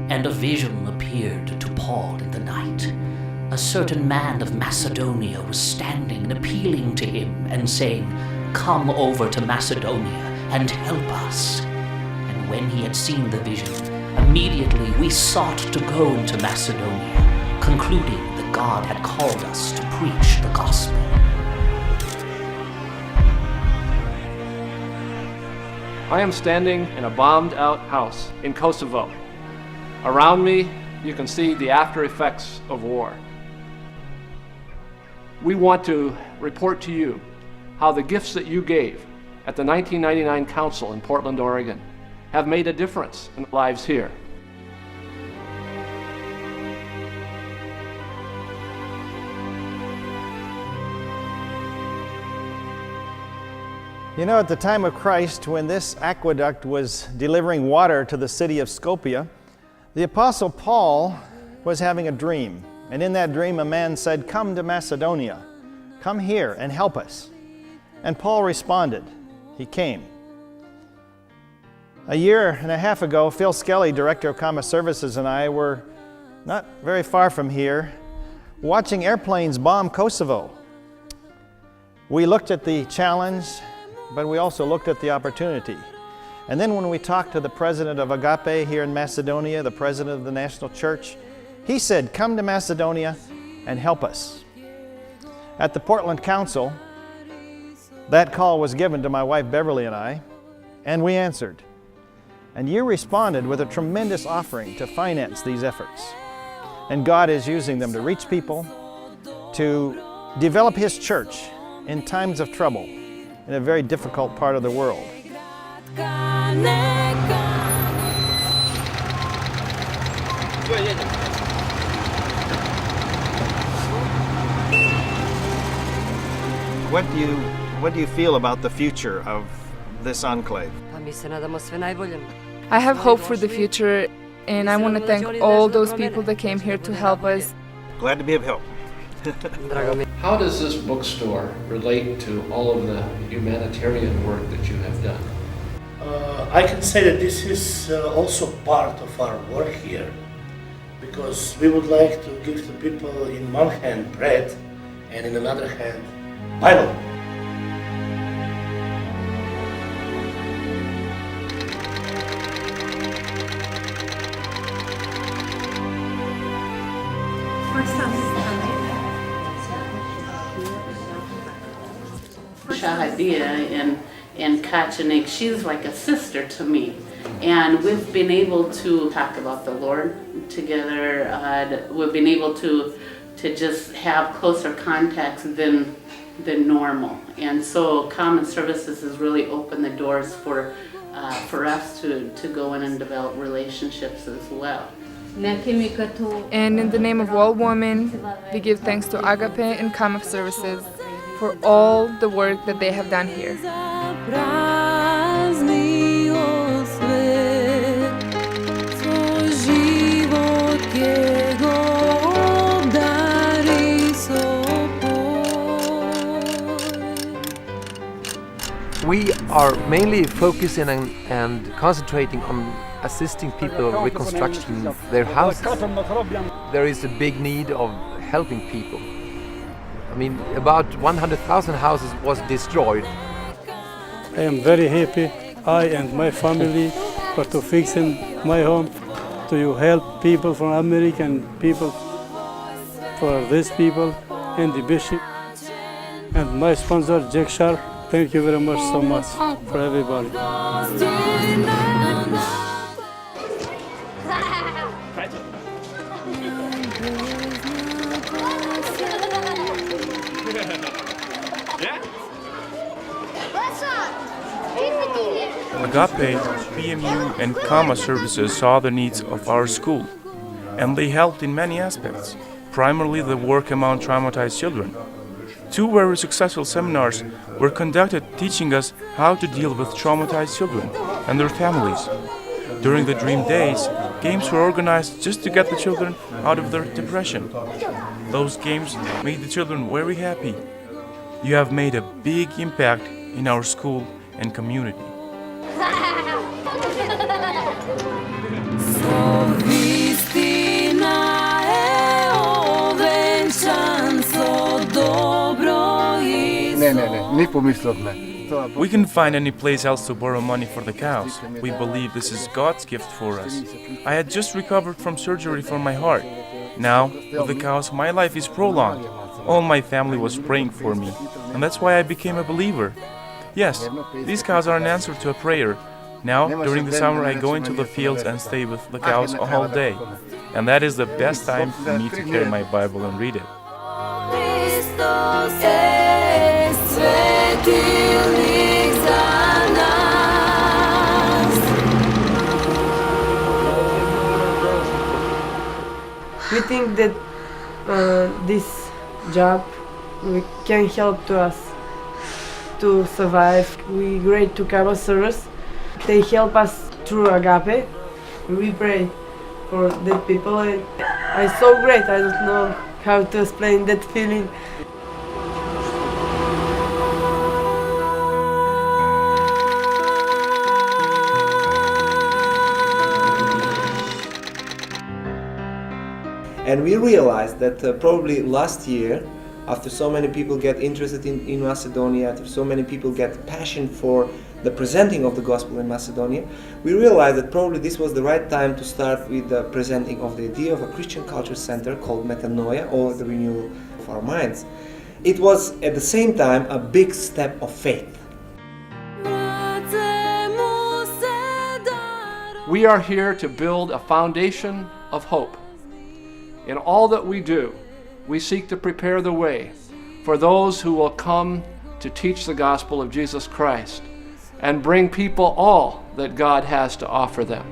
And a vision appeared to Paul in the night. A certain man of Macedonia was standing and appealing to him and saying, "Come over to Macedonia and help us." And when he had seen the vision, immediately we sought to go into Macedonia, concluding that God had called us to preach the gospel. I am standing in a bombed-out house in Kosovo. Around me, you can see the after effects of war. We want to report to you how the gifts that you gave at the 1999 Council in Portland, Oregon, have made a difference in lives here. You know, at the time of Christ, when this aqueduct was delivering water to the city of Skopje, the Apostle Paul was having a dream. And in that dream, a man said, "Come to Macedonia. Come here and help us." And Paul responded. He came. A year and a half ago, Phil Skelly, Director of Common Services, and I were not very far from here, watching airplanes bomb Kosovo. We looked at the challenge, but we also looked at the opportunity. And then when we talked to the president of Agape here in Macedonia, the president of the National Church, he said, "Come to Macedonia and help us." At the Portland Council, that call was given to my wife Beverly and I, and we answered. And you responded with a tremendous offering to finance these efforts. And God is using them to reach people, to develop His church in times of trouble, in a very difficult part of the world. What do you feel about the future of this enclave? I have hope for the future, and I want to thank all those people that came here to help us. Glad to be of help. How does this bookstore relate to all of the humanitarian work that you have done? I can say that this is also part of our work here, because we would like to give the people in one hand bread and in another hand Bible. Shahadia and Kachanik, she's like a sister to me. And we've been able to talk about the Lord together. We've been able to just have closer contacts than normal. And so Common Services has really opened the doors for us to go in and develop relationships as well. And in the name of all women, we give thanks to Agape and Common Services for all the work that they have done here. We are mainly focusing and concentrating on assisting people reconstructing their houses. There is a big need of helping people. I mean, about 100,000 houses was destroyed. I am very happy, I and my family, for to fixing my home, to help people from America and people for these people and the bishop and my sponsor Jack Sharp. Thank you very much so much for everybody. Agape, PMU and Common Services saw the needs of our school, and they helped in many aspects, primarily the work among traumatized children. 2 very successful seminars were conducted teaching us how to deal with traumatized children and their families. During the Dream Days, games were organized just to get the children out of their depression. Those games made the children very happy. You have made a big impact in our school and community. We can find any place else to borrow money for the cows. We believe this is God's gift for us. I had just recovered from surgery for my heart. Now, with the cows, my life is prolonged. All my family was praying for me, and that's why I became a believer. Yes, these cows are an answer to a prayer. Now, during the summer, I go into the fields and stay with the cows all day. And that is the best time for me to carry my Bible and read it. We think that this job can help to us to survive. We great to Kama service. They help us through Agape. We pray for the people, and I'm so great. I don't know how to explain that feeling. And we realized that probably last year, after so many people get interested in Macedonia, after so many people get passion for the presenting of the gospel in Macedonia, we realized that probably this was the right time to start with the presenting of the idea of a Christian culture center called Metanoia, or the renewal of our minds. It was at the same time a big step of faith. We are here to build a foundation of hope. In all that we do, we seek to prepare the way for those who will come to teach the gospel of Jesus Christ and bring people all that God has to offer them.